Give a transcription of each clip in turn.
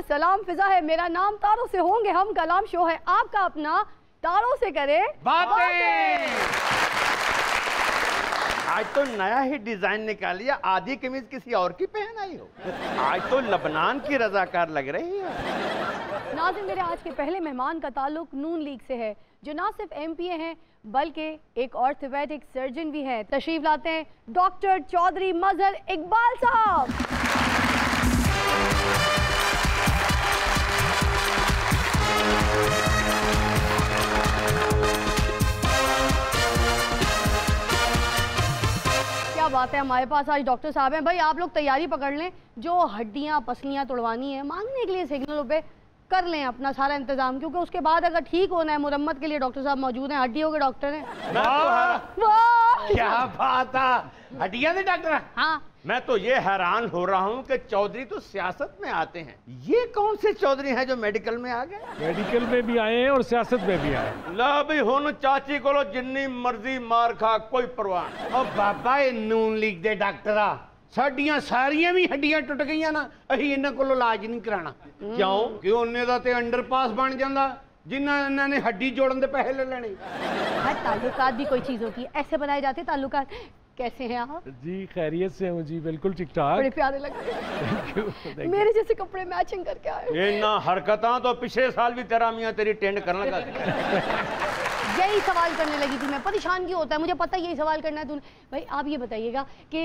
सलाम, फिजा है मेरा नाम, तारों से होंगे हम कलाम, शो है आपका अपना, तारों से करे बातें। आज तो नया ही डिजाइन निकाल लिया, आधी कमीज किसी और की पहन आई हो। आज तो लबनान की रजाकार लग रही है। नाज़िम, मेरे आज के पहले मेहमान का ताल्लुक नून लीग से है, जो ना सिर्फ MPA हैं बल्कि एक ऑर्थोपेडिक सर्जन भी हैं। तशरीफ लाते हैं डॉक्टर चौधरी मजहर इकबाल साहब। क्या बात है, हमारे पास आज डॉक्टर साहब हैं। भाई आप लोग तैयारी पकड़ लें, जो हड्डियां पसलियां तोड़वानी है मांगने के लिए सिग्नलों पे कर लें अपना सारा इंतजाम, क्योंकि उसके बाद अगर ठीक होना है मुरम्मत के लिए डॉक्टर साहब मौजूद हैं, हड्डियों के डॉक्टर हैं। क्या बात है, हड्डियां के डॉक्टर। हाँ, मैं तो ये हैरान हो रहा हूँ कि चौधरी तो सियासत में आते हैं, ये कौन से चौधरी हैं जो मेडिकल में आ गए? मेडिकल में भी आए हैं और सियासत में भी आए। ला भी हुन चाची को जिन्नी मर्जी मार खा, कोई परवाह नहीं। और बाबा ये नून लीग दे डॉक्टरा साडियां सारियां भी हड्डियां टुट गईयां ना, अही इन्हां कोलों इलाज नहीं कराना। क्यों? कि उन्ने दा ते अंडरपास बन जांदा जिन्ना इन्हां ने हड्डी जोड़न दे पैसे ले लेने। ताल्लुकात भी कोई चीज होती है, ऐसे बनाए जाते ताल्लुकात। कैसे हैं आप? जी खैरियत से हूँ जी, बिल्कुल ठीक ठाक। बड़े प्यारे लग रहे हैं, मेरे जैसे कपड़े मैचिंग करके आए। ये ना हरकतां तो पिछले साल भी तेरा मियां तेरी टेंड करने लगा। यही सवाल करने लगी थी मैं, परेशान क्यों होता है मुझे पता है, यही सवाल करना है तूने। भाई आप ये बताइएगा कि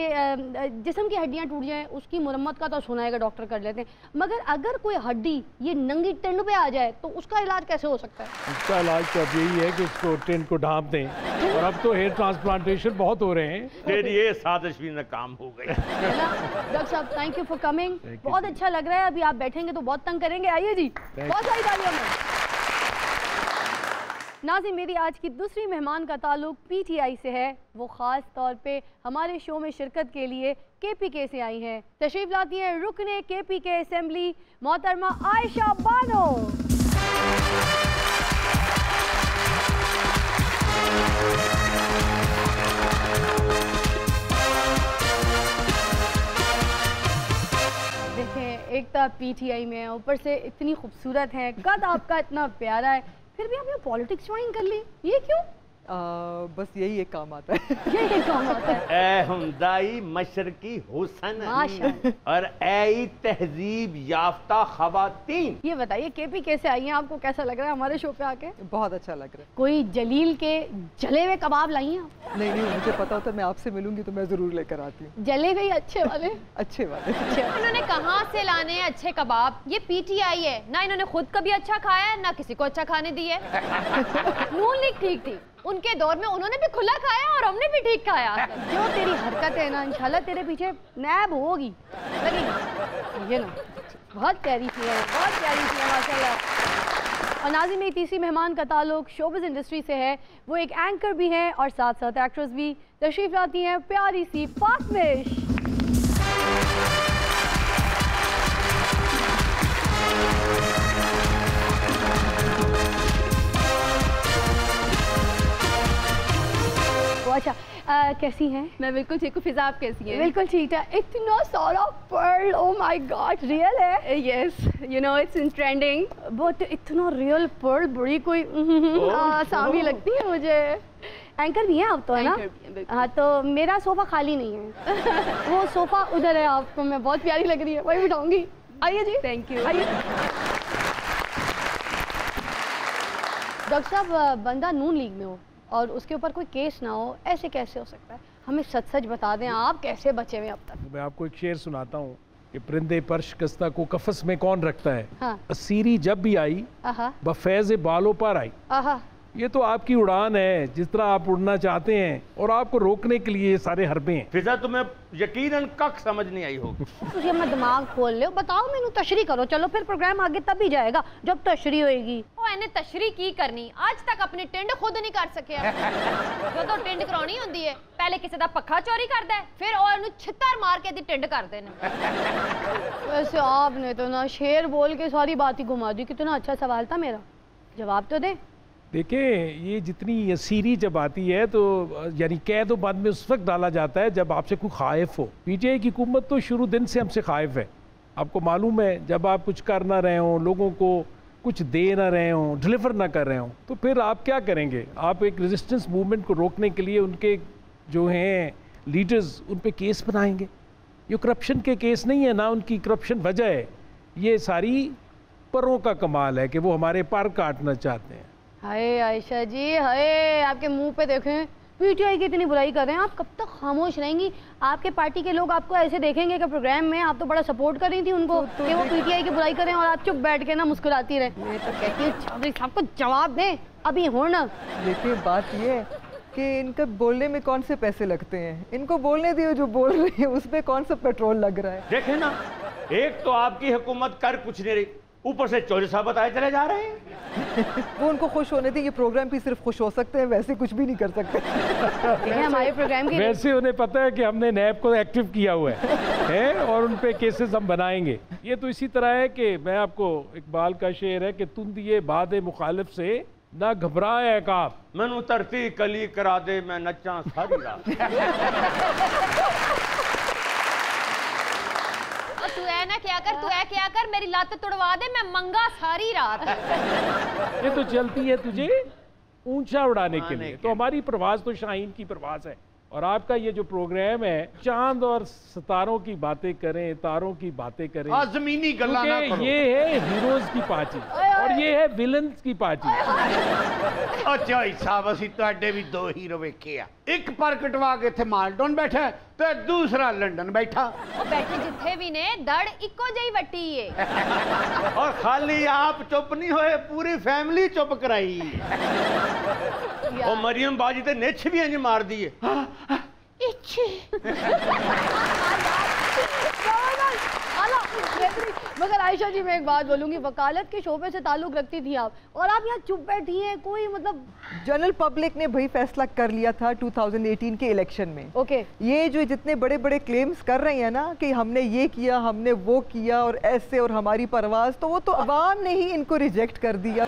जिस्म की हड्डियां टूट जाएं उसकी मुरम्मत का तो सुना है कि डॉक्टर कर लेते हैं, मगर अगर कोई हड्डी ये नंगी टिंड पे आ जाए तो उसका इलाज कैसे हो सकता है? उसका इलाज तो अब यही है कि उसको टिंड को ढांप दें, और अब तो हेयर ट्रांसप्लांटेशन बहुत हो रहे हैं। फिर ये साजिश भी नाकाम हो गई। डॉक्टर साहब थैंक यू फॉर कमिंग, बहुत अच्छा लग रहा है। अभी आप बैठेंगे तो बहुत तंग करेंगे, आइए जी, बहुत सारी तालियों में। नाज़िम, मेरी आज की दूसरी मेहमान का ताल्लुक PTI से है। वो ख़ास तौर पे हमारे शो में शिरकत के लिए KPK से आई हैं। तशरीफ़ लाती हैं रुकने KPK असेंबली मोहतरमा आयशा बानो। देखें, एक तो आप PTI में हैं, ऊपर से इतनी खूबसूरत हैं, कद आपका इतना प्यारा है, फिर भी आपने पॉलिटिक्स ज्वाइन कर ली, ये क्यों? बस यही एक काम आता है। यही काम आता है। ए हमदाई मशरकी हुसन और ए तहजीब याफ्ता खवातीन। ये बताइए KPK से आई हैं, आपको कैसा लग रहा है हमारे शो पे आके? बहुत अच्छा लग रहा है। कोई जलील के जले हुए कबाब लाई हैं आप? नहीं, मुझे पता होता, मैं आपसे मिलूंगी तो मैं जरूर लेकर आती हूँ। जले हुए अच्छे वाले? अच्छे वाले। इन्होंने कहाँ से लाने हैं अच्छे कबाब? ये PTI है ना, इन्होंने खुद कभी अच्छा खाया है ना किसी को अच्छा खाने दी है। नून लीग ठीक थी, उनके दौर में उन्होंने भी खुला खाया और हमने भी ठीक खाया। जो तेरी हरकत है ना, इंशाल्लाह तेरे पीछे नैब होगी, लगेगी। ये ना बहुत प्यारी सी है, बहुत प्यारी सी है माशाल्लाह। और नाज़िम, मेरी तीसरी मेहमान का ताल्लुक शोबिज़ इंडस्ट्री से है। वो एक एंकर भी हैं और साथ साथ एक्ट्रेस भी। तशरीफ़ लाती हैं प्यारी सी फातमिश। अच्छा, कैसी हैं? मैं बिल्कुल ठीक हूँ, फिजा आप कैसी हैं? बिल्कुल ठीक है। इतना सारा pearl, oh my god, real है? Yes, you know it's in trending. But इतना रियल पर्ल बड़ी कोई सामी लगती है मुझे। एंकर भी हैं आप तो, है ना? हाँ, तो मेरा सोफा खाली नहीं है। वो सोफा उधर है, आपको मैं बहुत प्यारी लग रही है, वही बिठाऊंगी। आइए जी। Thank you. आइए। डॉक्टर साहब, बंदा नून लीग में हो और उसके ऊपर कोई केस ना हो, ऐसे कैसे हो सकता है? हमें सच सच बता दें, आप कैसे बचे हुए अब तक? मैं आपको एक शेर सुनाता हूँ कि परिंदे पर शिकस्ता को कफस में कौन रखता है। हाँ। असीरी जब भी आई बफैज बालों पर आई। ये तो आपकी उड़ान है, जिस तरह आप उड़ना चाहते हैं, और आपको रोकने के लिए ये सारे हरबे हैं। फिजा तुम्हें यकीनन कख समझ नहीं आई होगी। तुझे अपना दिमाग खोल ले, बताओ मैनू तशरी करो, चलो फिर प्रोग्राम आगे तब ही जाएगा जब तशरी होएगी। ओ इन्हें तशरी की करनी, आज तक अपनी टिंड खुद नहीं कर सके। जो तो टिंड करानी होंदी है, पहले किसी दा पक्खा चोरी करदा है, फिर और उन्हें छित्तर मार के दी टिंड कर देना। वैसे आपने तो ना शेर बोल के सारी बात ही घुमा दी। कितना अच्छा सवाल था मेरा, जवाब तो दे। देखें, ये जितनी असीरी जब आती है तो यानी कैद व बंद में उस वक्त डाला जाता है जब आपसे कोई खाइफ हो। PTI की हुकूमत तो शुरू दिन से हमसे खाइफ है, आपको मालूम है, जब आप कुछ कर ना रहे हो, लोगों को कुछ दे ना रहे हो, डिलीवर ना कर रहे हो, तो फिर आप क्या करेंगे? आप एक रेजिस्टेंस मूवमेंट को रोकने के लिए उनके जो हैं लीडर्स, उन पे केस बनाएंगे। ये करप्शन के केस नहीं है ना, उनकी करप्शन वजह है। ये सारी परों का कमाल है कि वो हमारे पर काटना चाहते हैं। हाय आयशा जी, हाय, आपके मुंह पे देखें, पीटीआई की इतनी बुराई कर रहे हैं, आप कब तक खामोश रहेंगी? आपके पार्टी के लोग आपको ऐसे देखेंगे कि प्रोग्राम में आप तो बड़ा सपोर्ट कर रही थी उनको कि वो पीटीआई की बुराई करें और आप चुप बैठ के ना मुस्कुराती रहे। मैं तो कहती हूँ चौधरी साहब को जवाब दें अभी हो ना। देखिए बात ये है कि इनका बोलने में कौन से पैसे लगते हैं, इनको बोलने दिए, जो बोल रहे हैं उस पर कौन सा पेट्रोल लग रहा है। देखे ना, एक तो आपकी हुकूमत कर कुछ नहीं रही, ऊपर से चौधरी साहब बताए चले जा रहे हैं। वो उनको खुश होने दें, ये प्रोग्राम भी सिर्फ खुश हो सकते हैं, वैसे कुछ भी नहीं कर सकते। हमारे प्रोग्राम की वैसे उन्हें पता है कि हमने नैब को एक्टिव किया हुआ है और उन पे केसेस हम बनाएंगे। ये तो इसी तरह है कि मैं आपको, इकबाल का शेर है कि तुम दिए बादे मुखालिफ से ना घबराए काप, मैनू तरती कली करा दे, मैं नच्चा सारी रात। तू है ना क्या कर, तू है क्या कर, मेरी लात तोड़वा दे, मैं मंगा सारी रात। ये तो चलती है तुझे ऊंचा उड़ाने के लिए। तो हमारी प्रवास तो शाहीन की प्रवास है, और आपका ये जो प्रोग्राम है, चांद और सितारों की बातें करें, तारों की बातें करें, जमीनी गल्ला ना करो। ये है हीरोज की पार्टी और ये है विलन्स की पार्टी। अच्छा साहब, असी तुहाडे भी दो हीरो वेखे आ, एक पर कटवा के इत्थे मालडोन बैठा है ते दूसरा लंदन बैठा। बैठे जिथे भी ने दड़ इको जही वटी है। और खाली आप चुप नहीं होए, पूरी फैमिली चुप कराई। और मरियम बाजी ते निछ भी इंज मार दी है। मगर आयशा जी, मैं एक बात बोलूंगी, वकालत के शोबे से ताल्लुक रखती थी आप, और आप यहाँ चुप बैठी हैं। कोई मतलब जनरल पब्लिक ने भाई फैसला कर लिया था 2018 के इलेक्शन में। ओके, ये जो जितने बड़े बड़े क्लेम्स कर रहे हैं ना कि हमने ये किया, हमने वो किया और ऐसे, और हमारी परवाज, तो वो तो अवाम ने ही इनको रिजेक्ट कर दिया।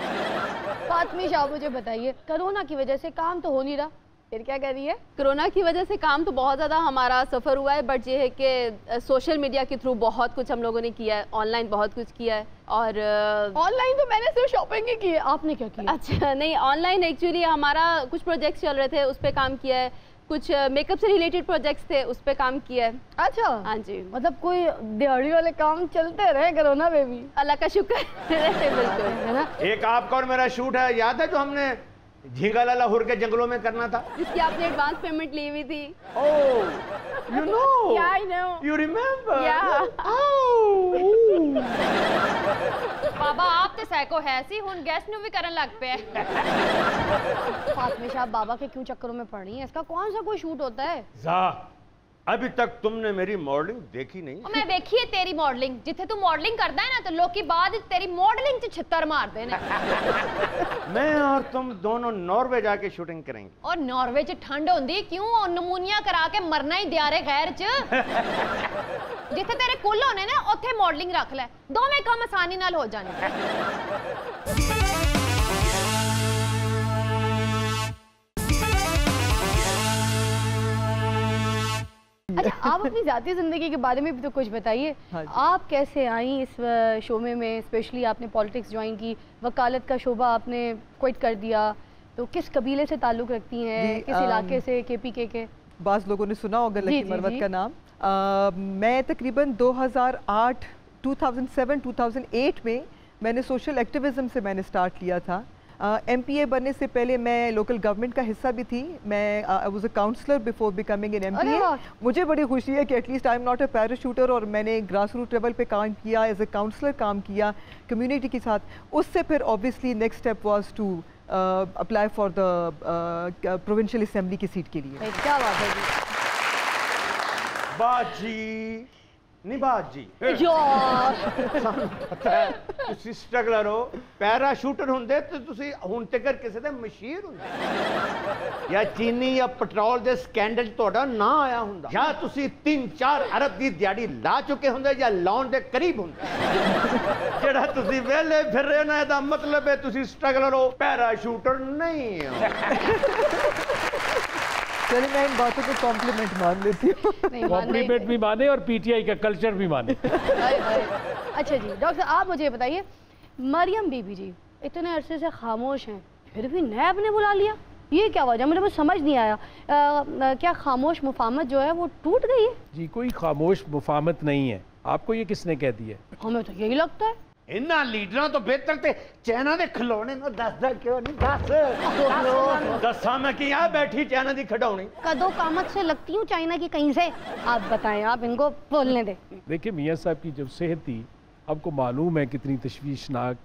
फातमी शाह, मुझे बताइए, कोरोना की वजह से काम तो हो नहीं रहा, फिर क्या कर रही है? कोरोना की वजह से काम तो बहुत ज़्यादा हमारा सफ़र हुआ है, बट ये है कि सोशल मीडिया के थ्रू बहुत कुछ हम लोगों ने किया है, ऑनलाइन बहुत कुछ किया है। और ऑनलाइन तो मैंने सिर्फ शॉपिंग ही की है, आपने क्या किया? अच्छा नहीं, ऑनलाइन एक्चुअली हमारा कुछ प्रोजेक्ट्स चल रहे थे, उस पर काम किया है, कुछ मेकअप से रिलेटेड प्रोजेक्ट्स थे, उस पर काम किया है। अच्छा, हाँ जी, मतलब कोई दिहाड़ी वाले काम चलते रहे कोरोना में भी, अल्लाह का शुक्र बिल्कुल, है ना। एक आपका और मेरा शूट है, याद है, जो हमने झींगा लाला हुर के जंगलों में करना था, जिसकी आपने एडवांस पेमेंट ली हुई थी। Oh you know, Yeah, I know. You remember. बाबा आप तो साइको है सी, हुन गेस्ट नु भी करन लग पे। फातमी शाह बाबा के क्यों चक्करों में पड़ रही है? इसका कौन सा कोई शूट होता है? जा, अभी तक तुमने मेरी मॉडलिंग देखी नहीं। मैं देखी है तेरी मॉडलिंग, जिथे तू मॉडलिंग करदा है ना, तो लोग की बाद तेरी मॉडलिंग च छित्तर मार देने। मैं और तुम दोनों नॉर्वे जाके शूटिंग करेंगे। और नॉर्वे च ठंड होंदी क्यों, और नमूनिया करा के मरना ही दियारे गैर च। जिथे तेरे कुल होने ना, उत्थे मॉडलिंग रख ले, दोवें काम आसानी नाल हो जाने। अच्छा, आप अपनी जाती जिंदगी के बारे में भी तो कुछ बताइए। हाँ जी। आप कैसे आई इस शो में स्पेशली आपने पॉलिटिक्स ज्वाइन की, वकालत का शोबा आपने क्विट कर दिया, तो किस कबीले से ताल्लुक़ रखती हैं, किस इलाके से, केपीके के? बाज़ लोगों ने सुना होगा लकी मरवत का नाम। मैं तकरीबन 2008 में मैंने सोशल एक्टिविज़म से मैंने स्टार्ट किया था। MPA बनने से पहले मैं लोकल गवर्नमेंट का हिस्सा भी थी। मैं I was a counsellor before becoming an MPA। मुझे बड़ी खुशी है कि at least I am not a parachuter, और मैंने ग्रास रूट लेवल पे काम किया, एज अ काउंसलर काम किया कम्युनिटी के साथ। उससे फिर obviously next step was to apply for the provincial assembly की सीट के लिए। क्या बात है जी, बाजी नहीं बाजी पता है ਤੁਸੀਂ ਸਟਰਗਲਰ ਹੋ, ਪੈਰਾਸ਼ੂਟਰ ਹੁੰਦੇ ਤੇ ਤੁਸੀਂ ਹੁਣ ਤੱਕ ਕਿਸੇ ਦੇ ਮਸ਼ਹੂਰ ਹੁੰਦੇ, ਜਾਂ ਚੀਨੀ ਜਾਂ ਪੈਟਰੋਲ ਦੇ ਸਕੈਂਡਲ ਤੁਹਾਡਾ ਨਾ ਆਇਆ ਹੁੰਦਾ, ਜਾਂ ਤੁਸੀਂ 3-4 ਅਰਬ ਦੀ ਦਿਹਾੜੀ ਲਾ ਚੁੱਕੇ ਹੁੰਦੇ, ਜਾਂ ਲਾਉਣ ਦੇ ਕਰੀਬ ਹੁੰਦੇ। ਜਿਹੜਾ ਤੁਸੀਂ ਵਿਹਲੇ ਫਿਰ ਰਹੇ ਹੋ ਨਾ, ਇਹਦਾ ਮਤਲਬ ਹੈ ਤੁਸੀਂ ਸਟਰਗਲਰ ਹੋ, ਪੈਰਾਸ਼ੂਟਰ ਨਹੀਂ ਹੋ। चलिए मैं इन बातों को कॉम्प्लीमेंट मान लेती हूँ। कॉम्प्लीमेंट भी माने और पीटीआई का कल्चर भी माने। अच्छा जी डॉक्टर आप मुझे बताइए, मरियम बीबी जी इतने अरसे से खामोश हैं फिर भी नैब ने बुला लिया, ये क्या वजह? मुझे समझ नहीं आया। क्या खामोश मुफाहमत जो है वो टूट गई है? जी कोई खामोश मुफाहमत नहीं है। आपको ये किसने कह दिया? हमें तो यही लगता है। इन्ना लीडरां तो बेहतर ते चाइना दे खिलौने ना दसदा क्यों नहीं? दसा मैं कि यहाँ बैठी चाइना दी खिडौनी कदों कामत से लगती हूँ चाइना की कहीं से। आप बताएं, आप इनको बोलने दें। देखिए मियाँ साहब की जब सेहत थी, आपको मालूम है कितनी तशवीशनाक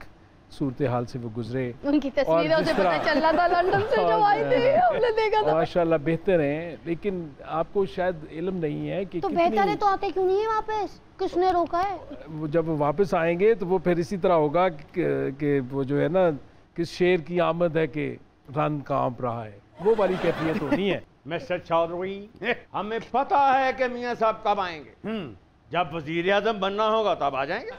सूरत हाल से वो गुजरे। उनकी तस्वीरों से पता चल रहा था लंदन से जो आई थी, हमने देखा था। माशाल्लाह बेहतर हैं, लेकिन आपको शायद इल्म नहीं है कि तो बेहतर है तो आते क्यों नहीं है वापस? किसने रोका है? वो जब वापस आएंगे तो वो फिर इसी तरह होगा कि वो जो है ना कि शेर की आमद है कि रन कांप रहा है, वो वाली कैफियत होनी है। मिस्टर चौधरी हमें पता है कि मियाँ साहब कब आएंगे। जब वजीर आजम बनना होगा तब आ जाएंगे।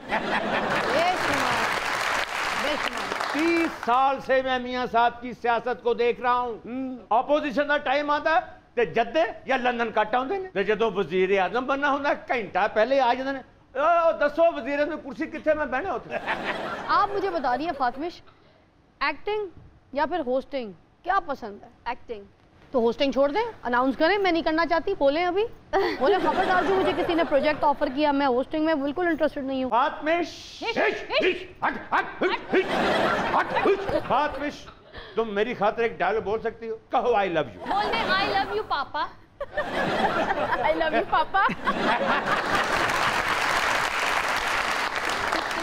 30 साल से मैं मियाँ साहब की सियासत को देख रहा हूँ। ऑपोजिशन का टाइम आता है ते जद्दे या लंदन कट आउंदे ने, ते जदों वजीर आजम बनना होंदा घंटा पहले आ जांदे ने। दसो वजीर आजम कुर्सी कित्थे मैं बहना होता। आप मुझे बता रही हैं फातिमिश, एक्टिंग या फिर होस्टिंग क्या पसंद है? एक्टिंग। तो होस्टिंग छोड़ दें, अनाउंस करें मैं नहीं करना चाहती, बोले अभी बोले खबरदार जो मुझे किसी ने प्रोजेक्ट ऑफर किया मैं होस्टिंग में बिल्कुल इंटरेस्टेड नहीं हूँ। फातिमिश तुम मेरी खातिर एक डायलॉग बोल सकती हो? कहो आई लव यू। बोल दे आई लव यू पापा। आई लव यू पापा।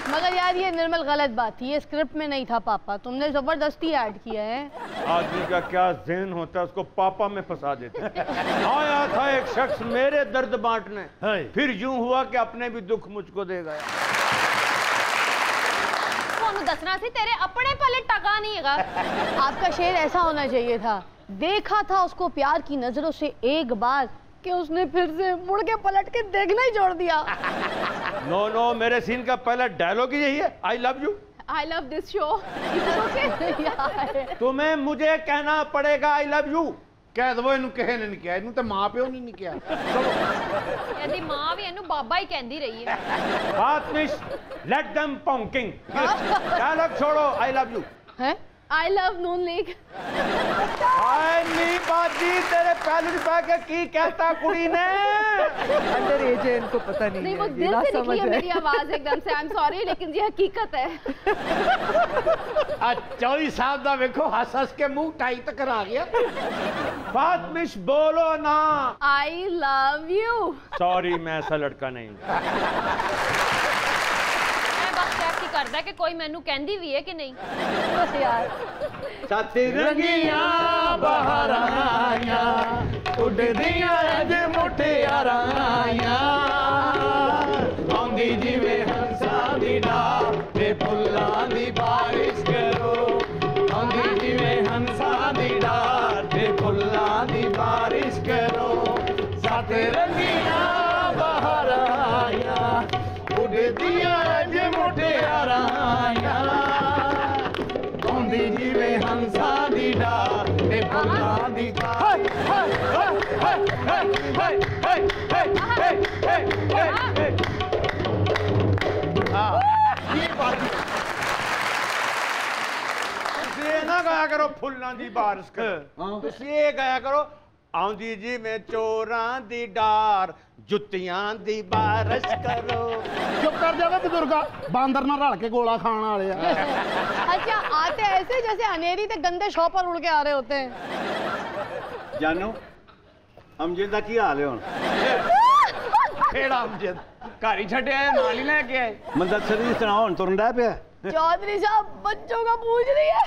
मगर यार ये निर्मल गलत बात थी, ये स्क्रिप्ट में नहीं था पापा, तुमने जबरदस्ती ऐड किया है। आदमी का क्या ज़हन होता है उसको पापा में फंसा देते। आया था एक शख्स मेरे दर्द बांटने, फिर यूं हुआ कि अपने भी दुख मुझको दे गया। दसना सी तेरे अपने पले टका नहीं है। आपका शेर ऐसा होना चाहिए था, देखा था उसको प्यार की नजरों से एक बार कि उसने फिर से मुड़ के पलट के देखना ही छोड़ दिया। नो नो मेरे सीन का पहला डायलॉग ही यही है, I love you. I love this show. तुम्हें मुझे कहना पड़ेगा आई लव यू। कह दो इनू किसी ने नहीं किया, इनू तो मां प्यो ने नहीं किया। कहती मां भी इनू बाबा ही कहती रही है। फातिमिश लेट देम पॉन्किंग। डायलॉग छोड़ो, आई लव यू। हैं? I love Noon league. हाय नी बाजी तेरे पहलू पा के की कहता कुड़ी ने। अंडर एज है, इनको पता नहीं नहीं है, वो ये दिल ना से निकली है समझ मेरी आवाज एकदम से। आई एम सॉरी लेकिन ये हकीकत है। चौधरी साहब दा देखो हंस हंस के मुंह टाई तक करा गया। फातिमिश बोलो ना। I love you. सॉरी मैं ऐसा लड़का नहीं हूं। करदा कि कोई मैनू कहंदी भी है कि नहीं? यार सतरंगियां बहारां उड़दियां अज मुटियारां आंदी जिवे हंसां दी डार ते फुल्लां दी बारिश करो। आंदी जिवे हंसां दी डार ते फुल्लां दी बारिश करो। सतरंगियां बहारां उड़दियां अज मुटियारां आंदी जिवे हंसां दी डार ते फुल्लां दी ना गाया करो फुल्लां दी बारिश करो, तुसी ये गाया करो आंदी जी में चोरां दी डार जुत्तियां दी बारिश करो। चुप कर जावे बुजुर्गा, बांदर ना रल के गोला खाने वाले। अच्छा आते ऐसे जैसे अनेरी ते गंदे शॉपर उड़ के आ रहे होते हैं। जानो अमजद दा की हाल है हुण? खेड़ा अमजद घर ही छड्डे आए, नाल ही लेके आए। मुदस्सिर दी सुनाओ हुण तुरन डै पिया। चौधरी साहब बच्चों का पूछ रही है।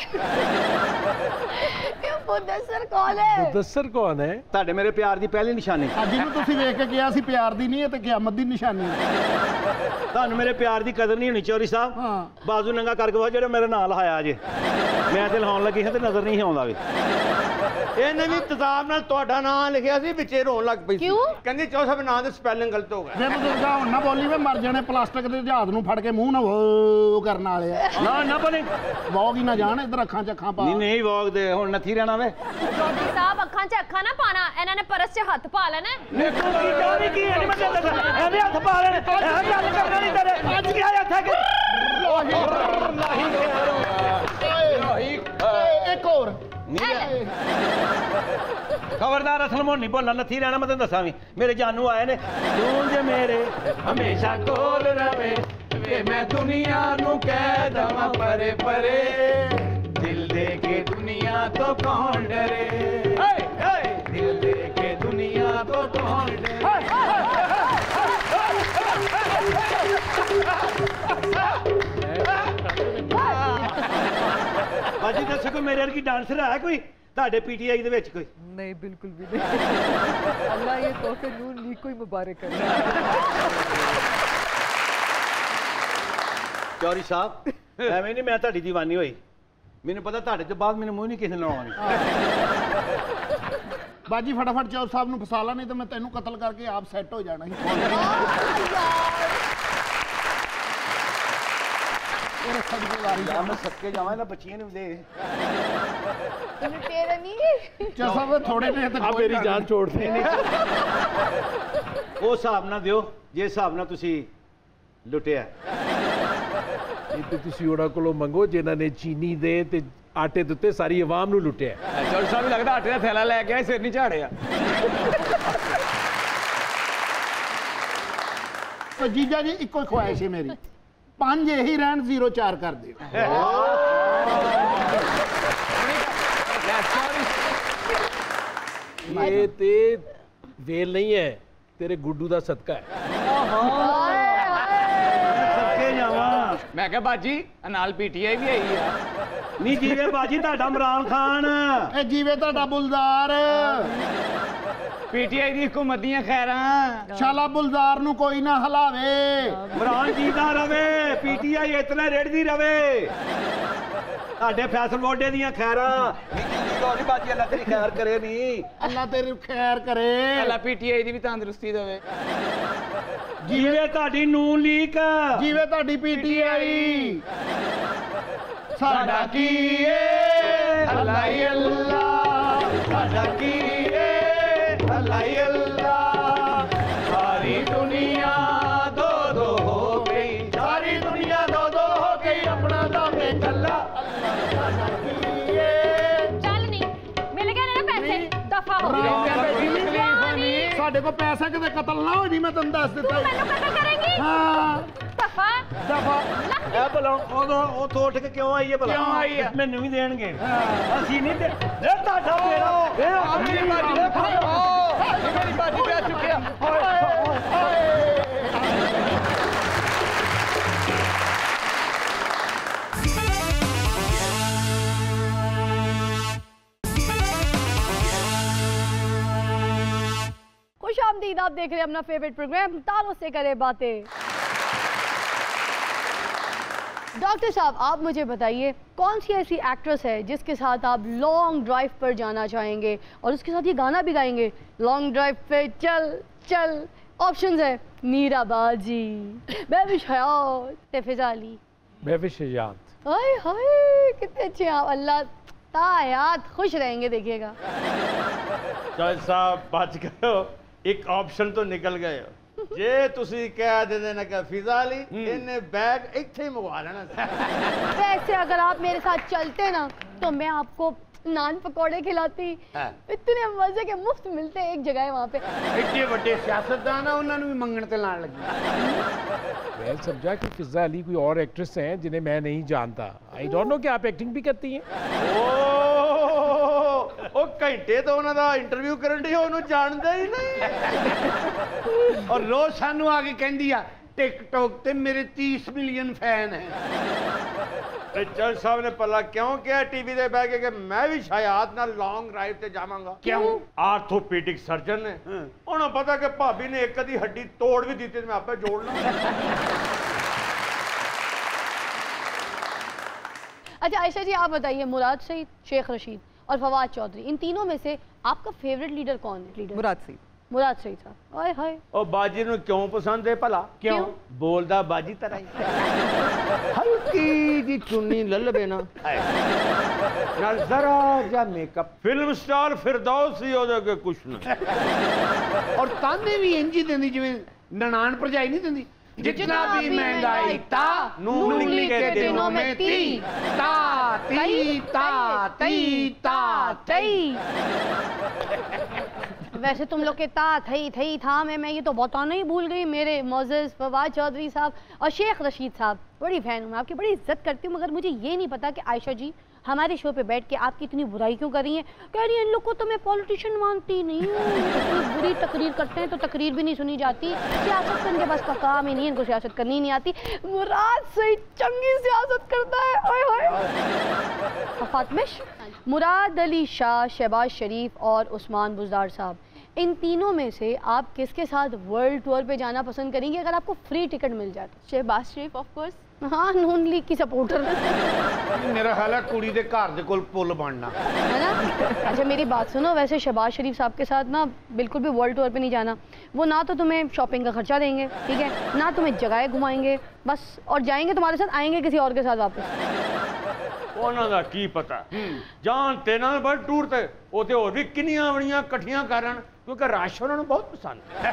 ये मुदस्सिर कौन है? मुदस्सिर कौन है? ਤੁਹਾਡੇ ਮੇਰੇ ਪਿਆਰ ਦੀ ਪਹਿਲੀ ਨਿਸ਼ਾਨੀ। ਜਿਹਨੂੰ ਤੁਸੀਂ ਵੇਖ ਕੇ ਗਿਆ ਸੀ ਪਿਆਰ ਦੀ ਨਹੀਂ, ਇਹ ਤੇ ਕਿਆਮਤ ਦੀ ਨਿਸ਼ਾਨੀ ਹੈ। ਤੁਹਾਨੂੰ ਮੇਰੇ ਪਿਆਰ ਦੀ ਕਦਰ ਨਹੀਂ ਹੋਣੀ ਚੌਧਰੀ ਸਾਹਿਬ। ਹਾਂ ਬਾਜ਼ੂ ਨੰਗਾ ਕਰਕੇ ਵਾ ਜਿਹੜਾ ਮੇਰੇ ਨਾਲ ਲਾਇਆ ਜੇ ਮੈਂ ਤੇ ਲਾਉਣ ਲੱਗੀ ਹਾਂ ਤੇ ਨਜ਼ਰ ਨਹੀਂ ਆਉਂਦਾ ਵੀ। ਇਹਨੇ ਵੀ ਤਜ਼ਾਬ ਨਾਲ ਤੁਹਾਡਾ ਨਾਮ ਲਿਖਿਆ ਸੀ, ਵਿੱਚੇ ਰੋਣ ਲੱਗ ਪਈ ਸੀ। ਕਿਉਂ? ਕਹਿੰਦੀ ਚੌ ਸਾਹਿਬ ਨਾਂ ਦੇ ਸਪੈਲਿੰਗ ਗਲਤ ਹੋ ਗਿਆ। ਵੇ ਬਜ਼ੁਰਗਾ ਹੁਣ ਨਾ ਬੋਲੀ, ਵੇ ਮਰ ਜਾਣੇ ਪਲਾਸਟਿਕ ਦੇ ਜਹਾਜ਼ ਨੂੰ ਫੜ ਕੇ ਮੂੰਹ ਨਾ ਵੋ ਕਰਨ ਵਾਲੇ ਆ। ਨਾ ਨਾ ਬਣੇ ਵੋਗ ਹੀ ਨਾ ਜਾਣ, ਇੱਧਰ ਅੱਖਾਂ ਚ ਅੱਖਾਂ ਪਾ। ਨਹੀਂ ਨਹੀਂ ਵੋਗ ਦੇ ਹੁਣ नथी रहना वे चौधरी साहब अखां च अखां ना पाना, इन्हां ने परस च हथ पा लेना। देखो की जानी की है, नहीं मैं दसा एवे हथ पा लेने गल करना नहीं तेरे आज क्या हथ है कि एक और खबरदार असल मोहन नहीं बोलना, नथी रहना मैं तेन दसा भी। मेरे जानू आए ने तू जे मेरे हमेशा कोल रवे वे मैं दुनिया नू कह दवा परे परे दिल दे के दुनिया तो कौन डरे दिल दे के दुनिया तो कौन डरे। बाजी दसो कोई मेरे वर्गी डांसर है कोई ਤੁਹਾਡੇ पीटीआई ਦੇ ਵਿੱਚ ਕੋਈ? नहीं बिल्कुल भी नहीं। अल्लाह ये तोहफे नून लीग को ही मुबारक करे। ਚੌਧਰੀ ਸਾਹਿਬ ਐਵੇਂ ਨਹੀਂ ਮੈਂ ਤੁਹਾਡੀ ਦੀਵਾਨੀ ਹੋਈ, ਮੈਨੂੰ ਪਤਾ ਤੁਹਾਡੇ ਤੋਂ ਬਾਅਦ ਮੈਨੂੰ ਮੂੰਹ ਨਹੀਂ ਕਿਸੇ ਨੇ ਲਾਉਣੀ। ਬਾਜੀ ਫਟਾਫਟ ਚੌਧਰੀ ਸਾਹਿਬ ਨੂੰ ਫਸਾ ਲਾ, ਨਹੀਂ ਤਾਂ ਮੈਂ ਤੈਨੂੰ ਕਤਲ ਕਰਕੇ ਆਪ ਸੈੱਟ ਹੋ ਜਾਣਾ ਸੀ। मैं सबके जावा ना बच्चियां ने दे चसा वे थोड़े ने तो आप मेरी जान छोड़ दे। वो हिसाब ना दियो जे हिसाब ना तुसी लुटिया ਤੇ ਤੁਸੀਂ ਉਹਨਾਂ ਕੋਲੋਂ ਮੰਗੋ ਜਿਨ੍ਹਾਂ ਨੇ ਚੀਨੀ ਦੇ ਤੇ ਆਟੇ ਦੇ ਉੱਤੇ ਸਾਰੀ ਆਵਾਮ ਨੂੰ ਲੁੱਟਿਆ। ਚੌਧਰੀ ਸਾਹਿਬ ਲੱਗਦਾ ਆਟੇ ਦਾ ਥੈਲਾ ਲੈ ਕੇ ਆਏ, ਸਿਰ ਨਹੀਂ ਝਾੜਿਆ। तो जीजा जी इको ही ख्वाहिश है मेरी, 5 यही रहन 0 4 कर दियो। ये ते वेल नहीं है, तेरे गुड्डू ਦਾ सदका है। सबके जावा मैं क्या बाजी नाल पीटीआई भी आई है। नहीं जीवे बाजी ਤੁਹਾਡਾ इमरान खान ए जीवे ਤੁਹਾਡਾ बुलदार पीटीआई दी हुकूमत दियां खैरां शाला बुलदार नु कोई ना हलावे। इमरान जीदा रवे पीटीआई इतना रेड़दी रवे ਤੁਹਾਡੇ फैसल मोडे दियां खैरां नहीं बाजी अल्लाह तेरी खैर करे नहीं अल्लाह तेरी खैर करे। अल्लाह पीटीआई दी भी तंदुरुस्ती देवे। जीवे ਤੁਹਾਡੀ ਨੂਨ ਲੀਕ जीवे ਤੁਹਾਡੀ पीटीआई साडा की अल्लाह ही अल्लाह साडा की अल्लाह ही अल्लाह सारी दुनिया दो दो हो गई, सारी दुनिया दो दो हो गई, अपना दम कल्ला चल नहीं मिल गए ना पैसे, दफा हो। साडे को पैसा किते कतल ना हो जी, मैं तुम दस दिता। मैनू कतल करेंगी? हाँ दफा दफा ए भला ਉਹ ਤੋਂ ਉੱਠ ਕੇ ਕਿਉਂ ਆਈ ਹੈ ਭਲਾ? ਕਿਉਂ ਆਈ ਹੈ? ਮੈਨੂੰ ਵੀ ਦੇਣਗੇ ਅਸੀਂ ਨਹੀਂ ਦੇ ਤੁਹਾਡਾ ਮੇਰਾ मेरी बाजी मेरी बाजी पे आ चुके हैं। खुश आमदीद, आप देख रहे हैं अपना फेवरेट प्रोग्राम तारों से करे बातें। डॉक्टर साहब आप मुझे बताइए कौन सी ऐसी एक्ट्रेस है जिसके साथ आप लॉन्ग ड्राइव पर जाना चाहेंगे और उसके साथ ये गाना भी गाएंगे, लॉन्ग ड्राइव पे चल चल। ऑप्शंस है मीरा बाजी, महविश हयात, तेफिज़ा अली। महविश हयात। हाय हाय कितने अच्छे आप, अल्लाह तायात खुश रहेंगे देखिएगा। जज साहब बच गए, एक ऑप्शन तो निकल गए हो। जे तुसी कह दे देना कि फिजा अली इन्हें बैग इत्थे मंगवा लेना। वैसे अगर आप मेरे साथ चलते ना तो मैं आपको नान पकौड़े खिलाती। इतने मजे के मुफ्त मिलते हैं एक जगह है वहाँ पे। इतने बड़े सियासतदान है, उन्होंने भी मंगण ते लान लगी। मैं समझा कि फिजा अली कोई और एक्ट्रेस हैं जिन्हें मैं नहीं जानता। आई डोंट नो कि आप एक्टिंग भी करती हैं। ਉਹ ਘੰਟੇ ਤੋਂ ਉਹਨਾਂ ਦਾ ਇੰਟਰਵਿਊ ਕਰਨ ਦੀ ਉਹਨੂੰ ਜਾਣਦਾ ਹੀ ਨਹੀਂ। और रोज सानू आके कहंदी आ टिकटॉक ते मेरे 30 मिलियन फैन हैं। जज साहब ने पला क्यों किया टीवी दे बैठ के मैं भी शायद ना लॉन्ग ड्राइव ते जावांगा। क्यों? आर्थोपीडिक सर्जन ने उन्हें पता कि भाभी ने एक अदी हड्डी तोड़ भी दी थी, मैं आपे जोड़ लूं। अच्छा आयशा जी आप बताइए, मुराद सईद, शेख रशीद और फवाद चौधरी, इन तीनों में से आपका फेवरेट लीडर कौन है? लीडर मुराद सईद। मुराद सईद साहब। हाय हाय और बाजी नु क्यों पसंद है भला? क्यों? बोलदा बाजी तरह ही हल्की जी चुन्नी ललबे ना नाल जरा जा मेकअप। फिल्म स्टार फिरदौस ही हो जाके कुछ नहीं। और ताने भी इंजी देंदी जिवें ननान भरजाई नहीं देंदी, जितना भी महंगाई ता नून के दिनों में ती ता ती ता ती ता ती। वैसे तुम लोग के ता थई था मैं ये तो बताना ही भूल गई। मेरे मोअज़्ज़ज़ फवाद चौधरी साहब और शेख रशीद साहब, बड़ी फैन हूँ, आपकी बड़ी इज्जत करती हूँ, मगर मुझे ये नहीं पता कि आयशा जी हमारे शो पे बैठ के आपकी इतनी बुराई क्यों कर रही हैं। कह रही है इन लोग को तो मैं पॉलिटिशियन मानती नहीं हूँ, इतनी बुरी तकरीर करते हैं तो तकरीर भी नहीं सुनी जाती, सियासत करने के बस का काम ही नहीं, इनको सियासत करनी नहीं आती। मुराद सही चंगी सियासत करता है। ओए होए। फातिमिश, मुराद अली शाह, शहबाज शरीफ और उस्मान बुज़दार साहब, इन तीनों में से आप किसके साथ वर्ल्ड टूर पे जाना पसंद करेंगे अगर आपको फ्री टिकट मिल जाए? शहबाज शरीफ ऑफ कोर्स। हाँ, नून लीग की सपोर्टर मेरा ख्याल है कुड़ी दे घर दे कोल पुल बनना है ना। अच्छा मेरी बात सुनो, वैसे शहबाज शरीफ साहब के साथ ना बिल्कुल भी वर्ल्ड टूर पे नहीं जाना। वो ना तो तुम्हें शॉपिंग का खर्चा देंगे, ठीक है, ना तुम्हें जगह घुमाएंगे बस, और जाएंगे तुम्हारे साथ, आएंगे किसी और के साथ वापस। ਉਹਨਾਂ ਦਾ ਕੀ ਪਤਾ ਜਾਣ ਤੇ ਨਾਲ ਬੜ ਟੂਰ ਤੇ ਉਹ ਤੇ ਹੋਰ ਵੀ ਕਿੰਨੀਆਂ ਬੜੀਆਂ ਇਕੱਠੀਆਂ ਕਰਨ क्योंकि राश उन्होंने बहुत पसंद है।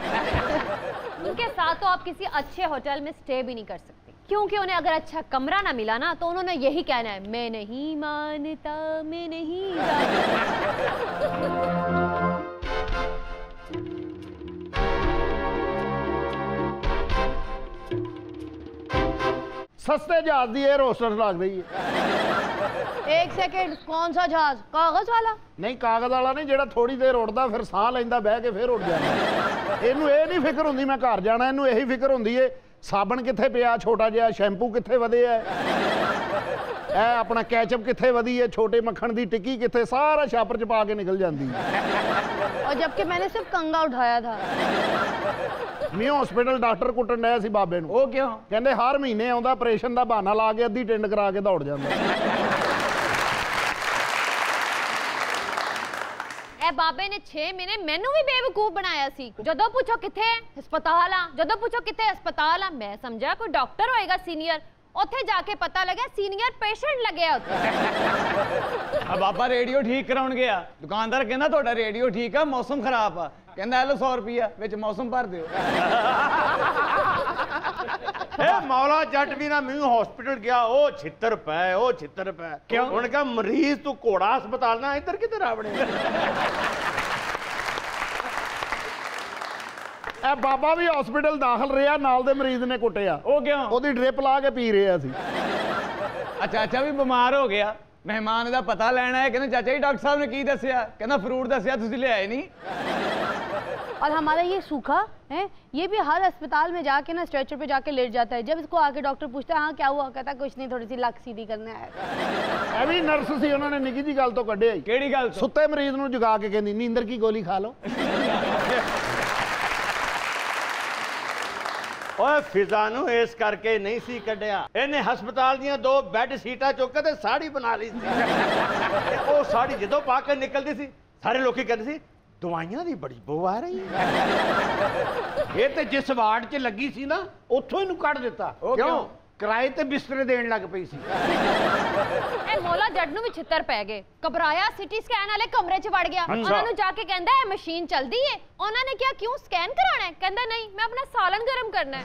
उनके साथ तो आप किसी अच्छे होटल में स्टे भी नहीं कर सकते, क्योंकि उन्हें अगर अच्छा कमरा ना मिला ना तो उन्होंने यही कहना है, मैं नहीं मानता, मैं नहीं सस्ते जहाज की एयर होस्टेस लग रही है। एक सेकंड, कौन सा जहाज? कागज वाला? नहीं कागज वाला नहीं, जेड़ा थोड़ी देर उड़दा फिर साह लैंदा बह के फिर उड़ जांदा। इनू ये नहीं फिक्र हुंदी मैं घर जाना, इनू यही फिक्र हुंदी है साबन कित्थे पिया छोटा जिहा, शैंपू कित्थे वधे है, अपना कैचअप कित्थे वधी है, छोटे मक्खन दी टिक्की कित्थे, सारा छापर च पा के निकल जाती है। और जबकि मैंने सिर्फ कंगा उठाया था। मैं हॉस्पिटल डॉक्टर कुटन डया सी बाबे नूं। ਉਹ ਕਿਉਂ? कहंदे हर महीने आउंदा ऑपरेशन दा बहाना ला के अद्धी टिंड करा के दौड़ जांदा। बाबे ने 6 महीने मैनू भी बेवकूफ बनाया सी। जदों पूछो किथे हस्पताल आ, जदों पूछो किथे हस्पताल आ, मैं समझा कोई डॉक्टर होएगा सीनियर, उत्थे जाके पता लगा सीनियर पेशेंट लगे उत्थे। अब बाबा रेडियो ठीक कराउण गया, दुकानदार कहंदा ਤੁਹਾਡਾ रेडियो ठीक है, मौसम खराब आ, कहंदा लो 100 रुपया विच मौसम भर दियो। मौला जट भी ना मैं हॉस्पिटल गया, ओ छितर पै, ओ छितर पै। क्यों? उन्होंने कहा मरीज तू घोड़ा अस्पताल ना इधर किधर आवड़े। ए बाबा भी हॉस्पिटल दाखिल रहा, नाल दे मरीज ने कुटिया। ਉਹ ਕਿਉਂ? ओदी ड्रिप ला के पी रहा सी। अच्छा अच्छा भी बीमार हो गया, मेहमान का पता लेना है, कहते चाचा जी डॉक्टर साहब ने की दसिया, कहना फ्रूट दसिया तुसीं ले आए नहीं। और हमारा ये सूखा है, ये भी हर अस्पताल में जाके ना स्ट्रेचर पे जाके लेट जाता है। जब इसको आके डॉक्टर पूछता है हाँ क्या हुआ, कहता कुछ नहीं, थोड़ी सी लक सीधी करने आया। ए भी नर्स सी, उन्होंने निकी जी गल तो कढ़िया। केड़ी गल? सुते मरीज नूं जगा के कहंदी नींदर की गोली खा लो। ओए फिजा नूं इस करके नहीं सी कढ़िया, इन्हें हस्पताल दियां 2 बैड सीटां चुक के साड़ी बना ली सी। ओ साड़ी जदों पा के निकलदी सी, सारे लोग कहते सी दवाइयां दी बड़ी बो आ रही है। ये तो जिस वार्ड च लगी सी ना उत्थों इनू कढ़ दिता। क्यों? किराए ते बिस्तरे देण लग पई सी। ए मौला जट नूं भी छितर पै गए, घबराया, सिटी स्कैन वाले कमरे च वड़ गया। उन्होंने जाके कहंदा है मशीन चलदी है। उन्होंने क्या क्यों स्कैन कराना है? कहंदा नहीं मैं अपना सालन गर्म करना है।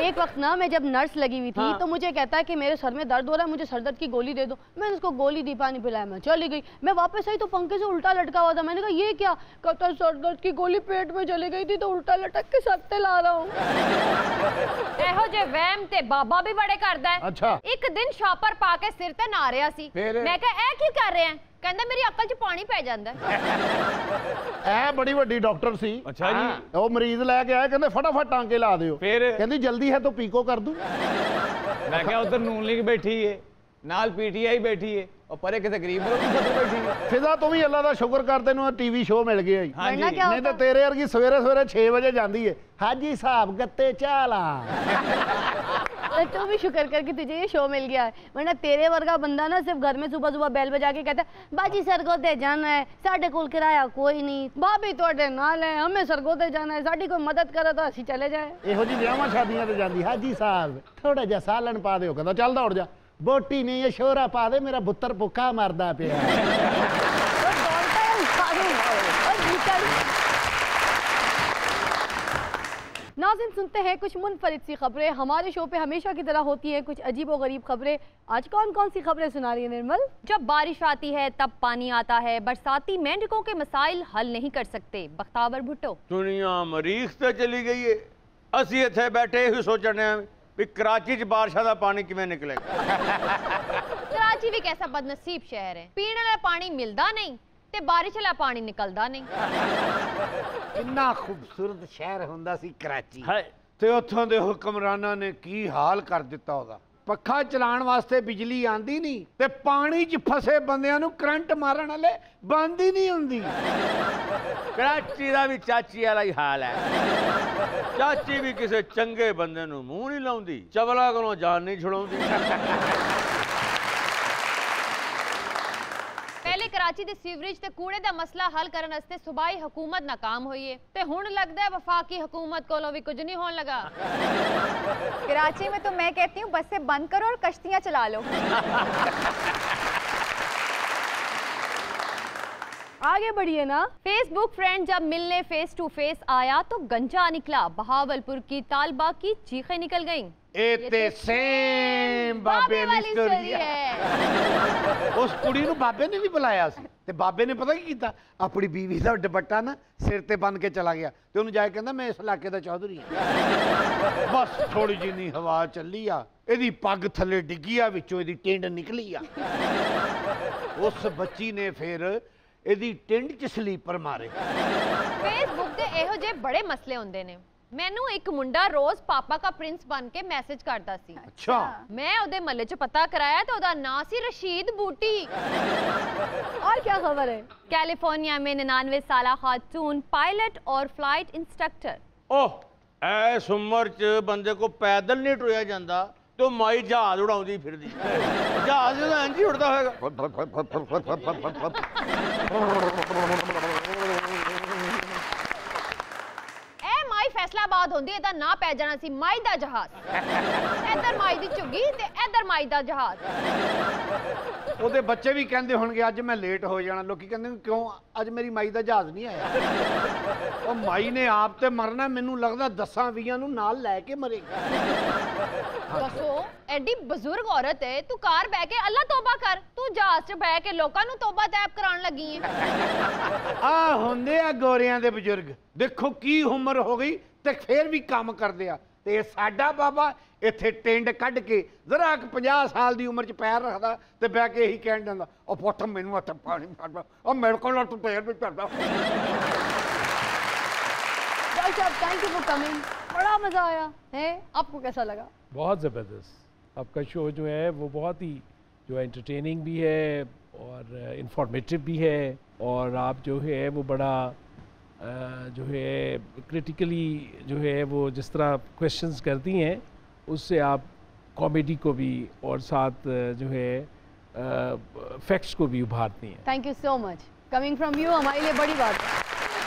एक वक्त ना मैं जब नर्स लगी हुई थी तो मुझे कहता है कि मेरे सर में दर्द हो रहा है, मुझे सर दर्द की गोली दे दो। मैंने उसको गोली दी, पानी पिलाया, मैं चली गई। मैं वापस आई तो पंखे से उल्टा लटका हुआ था। मैंने कहा ये क्या? कहता सर दर्द की गोली पेट में चली गई थी तो उल्टा लटक के सत्ते ला रहा हूँ। एहो जे वहम ते बाबा भी बड़े करदा है। अच्छा। एक दिन शॉपर पा के सिर ते ना रिया सी, मैं कहा ए की कर रहे हैं? कहंदा मेरी अक्ल च पानी पै जांदा है। ए बड़ी वड्डी डॉक्टर सी। अच्छा जी। वो मरीज लैके आए, कहंदे फटाफट टांके ला दियो। फिर कहंदी जल्दी है तो पीको कर दूं। मैं क्या उधर नून लीग बैठी है, नाल पीटीआई बैठी है, और परे किसी गरीब लोग बैठी है। फिजा तू भी अल्लाह का शुक्र कर, तेनों टीवी शो मिल गया। हाँ जी। नहीं तो तेरे वर्गी सवेरे सवेरे 6 बजे जाती है, हाजी साहब गत्ते चाला। तू भी शुक्र कर कि तुझे ये शो मिल गया है, वरना तेरे वर्गा बंदा ना सिर्फ घर में सुबह सुबह बैल बजा के कहता है बाजी सरगोते जाना है, साढ़े कोल किराया कोई नहीं, भाभी तुहाडे नाल है, हमें सरगोते जाना है, साड़ी कोई मदद करे तो असीं चले जाए। इहो जी ब्याहां शादियां ते जांदी, हाजी साहब थोड़ा जिहा सालन पा दिओ, कहंदा चल दौड़ जा। बोटी नहीं शोरा पा दे मेरा पुत्र भुखा मरदा पिया। नाज़रीन सुनते हैं कुछ मुनफरिद सी खबरें। हमारे शो पे हमेशा की तरह होती हैं कुछ अजीब व गरीब खबरें। आज कौन कौन सी खबरें सुना रही है निर्मल? जब बारिश आती है तब पानी आता है, बरसाती मेंढकों के मसाइल हल नहीं कर सकते, बख्तावर भुट्टो। दुनिया मरीख से चली गई है, असी इत्थे बैठे ही सोचने भी कराची च बारिशा दा पानी किवें निकलेगा। कराची भी कैसा बदनसीब शहर है, पीने वाला पानी मिलता नहीं ते बारिश वाला पानी निकलता नहीं। कितना खूबसूरत शहर हुंदा सी कराची ते उत्थों दे हुक्मरानां ने की हाल कर दिता ओदा। पक्खा चलाण वास्ते बिजली आंदी नहीं ते पानी च फसे बंदियां नूं करंट मारन वाले बंद ही नहीं हुंदी। कराची दा भी चाची वाला ही हाल है। चाची भी किसी चंगे बंदे नूं मूंह नहीं लाउंदी, चवला कोलों जान नहीं छुड़ाउंदी। पहले कराची दे सीवरेज ते कूड़े दा मसला हल करन वास्ते सूबाई हुकूमत नाकाम हुई है ते हुण लगदा है वफाकी हुकूमत कोलों भी कुछ नहीं होने लगा। कराची में तो मैं कहती हूँ बसें बंद करो और कश्तियां चला लो। आगे बढ़िए ना। फेसबुक फ्रेंड जब मिलने फेस टू फेस आया तो गंजा निकला, बहावलपुर की तालबा की चीखें निकल गईं। ए सेम बाबे वाली स्टोरी है। उस कुड़ी नूं बाबे ने भी बुलाया सी ते बाबे ने पता की कीता, अपनी बीवी दा दुपट्टा ना सिर ते बन के चला गया ते उन्हें जाके कहंदा मैं इस इलाके दा चौधरी हां। बस थोड़ी जिनी हवा चली आ, एदी पग थले डिग्गी आ, विचों एदी टिंड निकली आ। उस बच्ची ने फिर एदी टिंड च स्लीपर मारे। फेसबुक ते एहो जे बड़े मसले होंदे ने। मैनू एक मुंडा रोज पापा का प्रिंस बन के मैसेज करता सी। अच्छा। मैं ओदे महल्ले च पता कराया तो ओदा नाम सी रशीद बूटी। और क्या खबर है? कैलिफोर्निया में 99 साला खातून पायलट और फ्लाइट इंस्ट्रक्टर। ओह, ऐस उम्र च बंदे को पैदल नहीं टुरिया जांदा तो माई जहाज उड़ाउंदी फिरदी। जहाज दा इंज ही उड़दा होएगा। फैसलाबाद होंदी एदा ना पै जाना सी माई दा जहाज। इधर माई दी झुग्गी ते इधर माई दा जहाज। ओदे बच्चे भी कहंदे होणगे अज मैं लेट हो जाना, लोकी कहंदे क्यों अज मेरी माई दा जहाज नहीं आया। ओ माई ने आप ते मरना, मैनू लगदा 10-20 नूं नाल लै के मरेगा। दसो एडी बुजुर्ग औरत है, तू कार बह के अल्लाह तौबा कर, तू जहाज च बह के लोकां नूं तौबा तैब कराउण लगी है। आ हुंदे आ गोरियां दे बुजुर्ग, देखो की उम्र हो गई ते फिर भी काम करदे आ ते साडा बाबा इत्थे टिंड कढ के जरा 50 साल दी उम्र च पैर रखदा ते बह के यही कहण जांदा, ओ पुੱਤ मैनू हत्थ पानी छड्ड, ओ मेरे कोल तू पैर भी छड्ड। थैंक यू फॉर कमिंग, बड़ा मजा आया है। आपको कैसा लगा? बहुत ज़बरदस्त। आपका शो जो है वो बहुत ही जो है एंटरटेनिंग भी है और इंफॉर्मेटिव भी है, और आप जो है वो बड़ा जो है क्रिटिकली जो है वो जिस तरह क्वेश्चंस करती हैं उससे आप कॉमेडी को भी और साथ जो है फैक्ट्स को भी उभारती हैं। Thank you so much, coming from you हमारे लिए बड़ी बात है।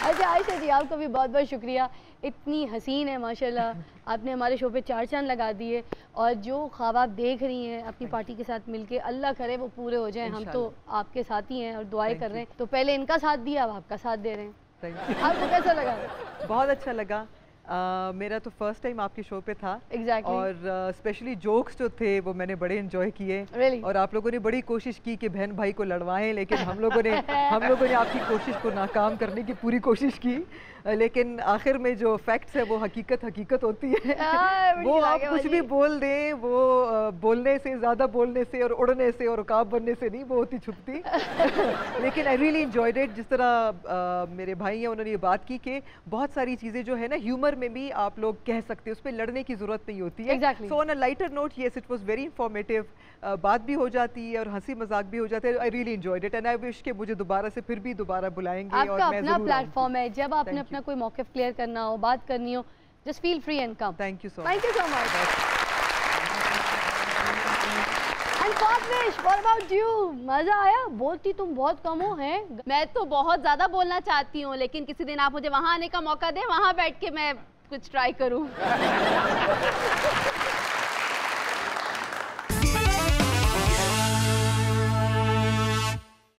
अच्छा आयशा जी, आपका भी बहुत बहुत शुक्रिया। इतनी हसीन है माशाल्लाह, आपने हमारे शो पे 4 चांद लगा दिए, और जो ख्वाब आप देख रही हैं अपनी पार्टी के साथ मिलके, अल्लाह करे वो पूरे हो जाएं। हम तो आपके साथ ही हैं और दुआएं कर रहे हैं। तो पहले इनका साथ दिया, अब आपका साथ दे रहे हैं। आपको कैसा लगा? बहुत अच्छा लगा। मेरा तो फर्स्ट टाइम आपके शो पे था। Exactly. और स्पेशली जोक्स जो थे वो मैंने बड़े एंजॉय किए। Really? और आप लोगों ने बड़ी कोशिश की कि बहन भाई को लड़वाएं, लेकिन हम लोगों ने आपकी कोशिश को नाकाम करने की पूरी कोशिश की, लेकिन आखिर में जो फैक्ट्स है वो हकीकत होती है। वो आप कुछ भी बोल दें, वो बोलने से, ज़्यादा बोलने से और उड़ने से और रुकाब बनने से नहीं, वो होती छुपती। लेकिन आई रियली एंजॉयड इट। जिस तरह मेरे भाई हैं उन्होंने ये बात की कि बहुत सारी चीज़ें जो है ना ह्यूमर में भी आप लोग कह सकते हैं, उस पर लड़ने की ज़रूरत नहीं होती है। Exactly. So on a lighter note, yes it was very informative. बात भी हो जाती है और हंसी मजाक भी हो जाता है। I really enjoyed it and I wish कि मुझे दोबारा से फिर भी दोबारा बुलाएंगे। आपका और मैं अपना ज़रूर प्लेटफॉर्म है, जब आपने अपना कोई मौक़िफ़ क्लियर करना हो, बात करनी हो, just feel free and come. Thank you so much. Thank you so much. And Fatish, what about you? मजा आया? बोलती तुम बहुत कम हो हैं। मैं तो बहुत ज़्यादा बोलना चाहती हूँ, लेकिन किसी दिन आप मुझे वहाँ आने का मौका दें, वहाँ बैठ के मैं कुछ ट्राई करूँ।